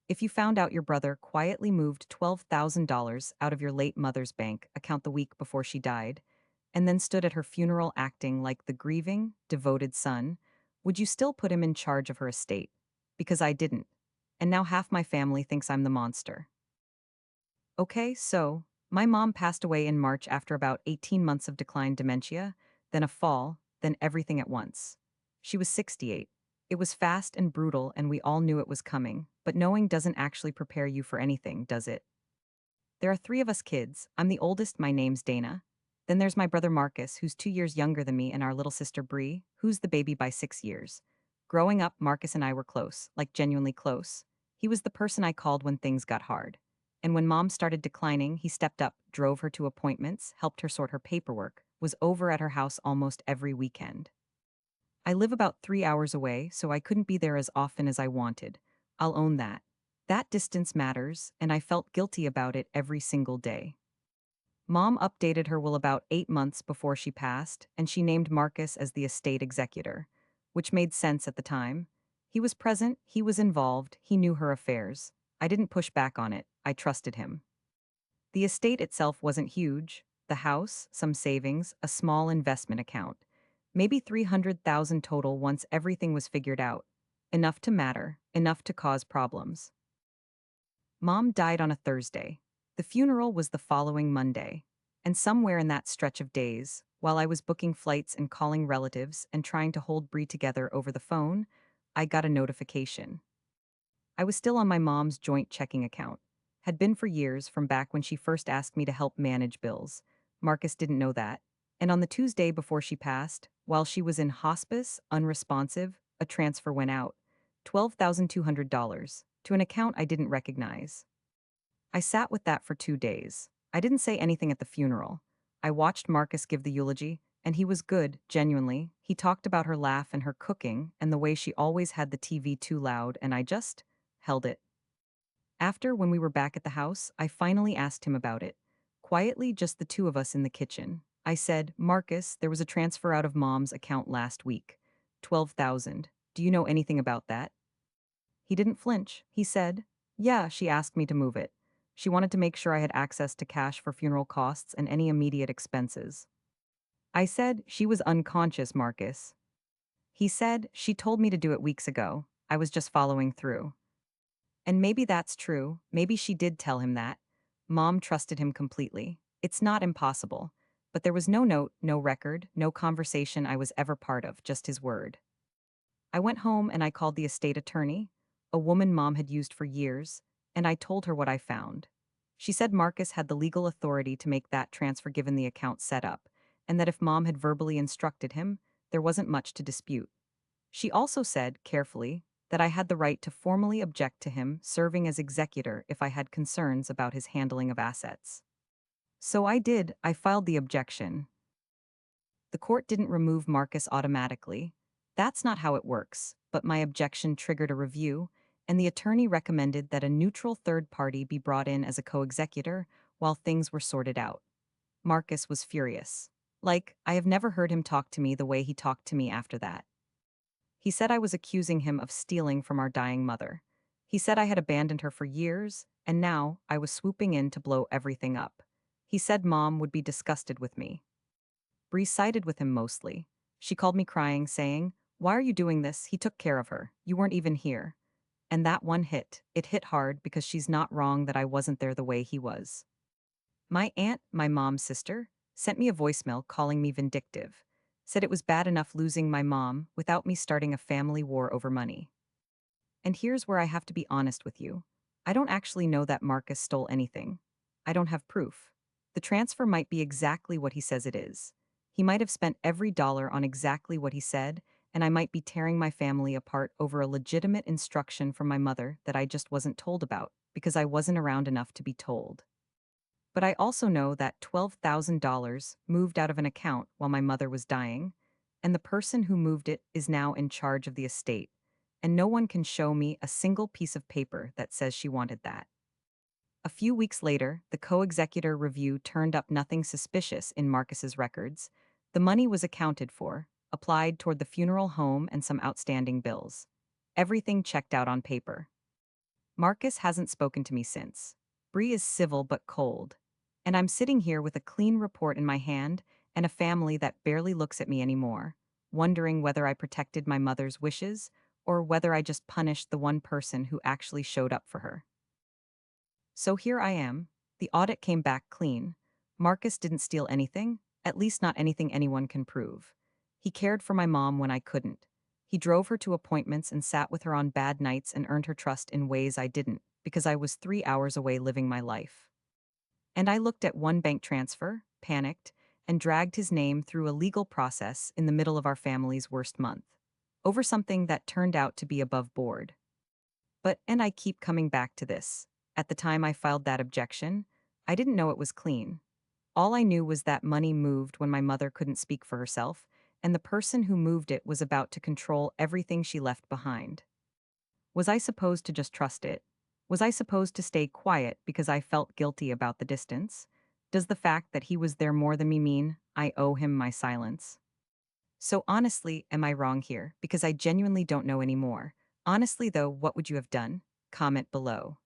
If you found out your brother quietly moved $12,000 out of your late mother's bank account the week before she died, and then stood at her funeral acting like the grieving, devoted son, would you still put him in charge of her estate? Because I didn't. And now half my family thinks I'm the monster. Okay, so, my mom passed away in March after about 18 months of declined dementia, then a fall, then everything at once. She was 68. It was fast and brutal, and we all knew it was coming, but knowing doesn't actually prepare you for anything, does it? There are three of us kids. I'm the oldest, my name's Dana. Then there's my brother Marcus, who's 2 years younger than me, and our little sister Bree, who's the baby by 6 years. Growing up, Marcus and I were close, like genuinely close. He was the person I called when things got hard. And when mom started declining, he stepped up, drove her to appointments, helped her sort her paperwork, was over at her house almost every weekend. I live about 3 hours away, so I couldn't be there as often as I wanted. I'll own that. That distance matters, and I felt guilty about it every single day. Mom updated her will about 8 months before she passed, and she named Marcus as the estate executor, which made sense at the time. He was present, he was involved, he knew her affairs. I didn't push back on it, I trusted him. The estate itself wasn't huge: the house, some savings, a small investment account. Maybe 300,000 total once everything was figured out. Enough to matter, enough to cause problems. Mom died on a Thursday. The funeral was the following Monday. And somewhere in that stretch of days, while I was booking flights and calling relatives and trying to hold Bree together over the phone, I got a notification. I was still on my mom's joint checking account. Had been for years, from back when she first asked me to help manage bills. Marcus didn't know that. And on the Tuesday before she passed, while she was in hospice, unresponsive, a transfer went out. $12,200 to an account I didn't recognize. I sat with that for 2 days. I didn't say anything at the funeral. I watched Marcus give the eulogy, and he was good, genuinely. He talked about her laugh and her cooking and the way she always had the TV too loud, and I just held it. After, when we were back at the house, I finally asked him about it. Quietly, just the two of us in the kitchen. I said, Marcus, there was a transfer out of mom's account last week. 12,000. Do you know anything about that? He didn't flinch. He said, yeah, she asked me to move it. She wanted to make sure I had access to cash for funeral costs and any immediate expenses. I said, she was unconscious, Marcus. He said, she told me to do it weeks ago. I was just following through. And maybe that's true. Maybe she did tell him that. Mom trusted him completely. It's not impossible. But there was no note, no record, no conversation I was ever part of, just his word. I went home and I called the estate attorney, a woman mom had used for years, and I told her what I found. She said Marcus had the legal authority to make that transfer given the account set up, and that if mom had verbally instructed him, there wasn't much to dispute. She also said, carefully, that I had the right to formally object to him serving as executor if I had concerns about his handling of assets. So I did. I filed the objection. The court didn't remove Marcus automatically. That's not how it works, but my objection triggered a review, and the attorney recommended that a neutral third party be brought in as a co-executor while things were sorted out. Marcus was furious. Like, I have never heard him talk to me the way he talked to me after that. He said I was accusing him of stealing from our dying mother. He said I had abandoned her for years, and now I was swooping in to blow everything up. He said mom would be disgusted with me. Bree sided with him mostly. She called me crying, saying, why are you doing this? He took care of her. You weren't even here. And that one hit. It hit hard because she's not wrong that I wasn't there the way he was. My aunt, my mom's sister, sent me a voicemail calling me vindictive. Said it was bad enough losing my mom without me starting a family war over money. And here's where I have to be honest with you. I don't actually know that Marcus stole anything. I don't have proof. The transfer might be exactly what he says it is. He might have spent every dollar on exactly what he said, and I might be tearing my family apart over a legitimate instruction from my mother that I just wasn't told about, because I wasn't around enough to be told. But I also know that $12,000 moved out of an account while my mother was dying, and the person who moved it is now in charge of the estate, and no one can show me a single piece of paper that says she wanted that. A few weeks later, the co-executor review turned up nothing suspicious in Marcus's records. The money was accounted for, applied toward the funeral home and some outstanding bills. Everything checked out on paper. Marcus hasn't spoken to me since. Bree is civil but cold. And I'm sitting here with a clean report in my hand and a family that barely looks at me anymore, wondering whether I protected my mother's wishes or whether I just punished the one person who actually showed up for her. So here I am. The audit came back clean. Marcus didn't steal anything, at least not anything anyone can prove. He cared for my mom when I couldn't. He drove her to appointments and sat with her on bad nights and earned her trust in ways I didn't, because I was 3 hours away living my life. And I looked at one bank transfer, panicked, and dragged his name through a legal process in the middle of our family's worst month, over something that turned out to be above board. And I keep coming back to this. At the time I filed that objection, I didn't know it was clean. All I knew was that money moved when my mother couldn't speak for herself, and the person who moved it was about to control everything she left behind. Was I supposed to just trust it? Was I supposed to stay quiet because I felt guilty about the distance? Does the fact that he was there more than me mean I owe him my silence? So honestly, am I wrong here? Because I genuinely don't know anymore. Honestly, though, what would you have done? Comment below.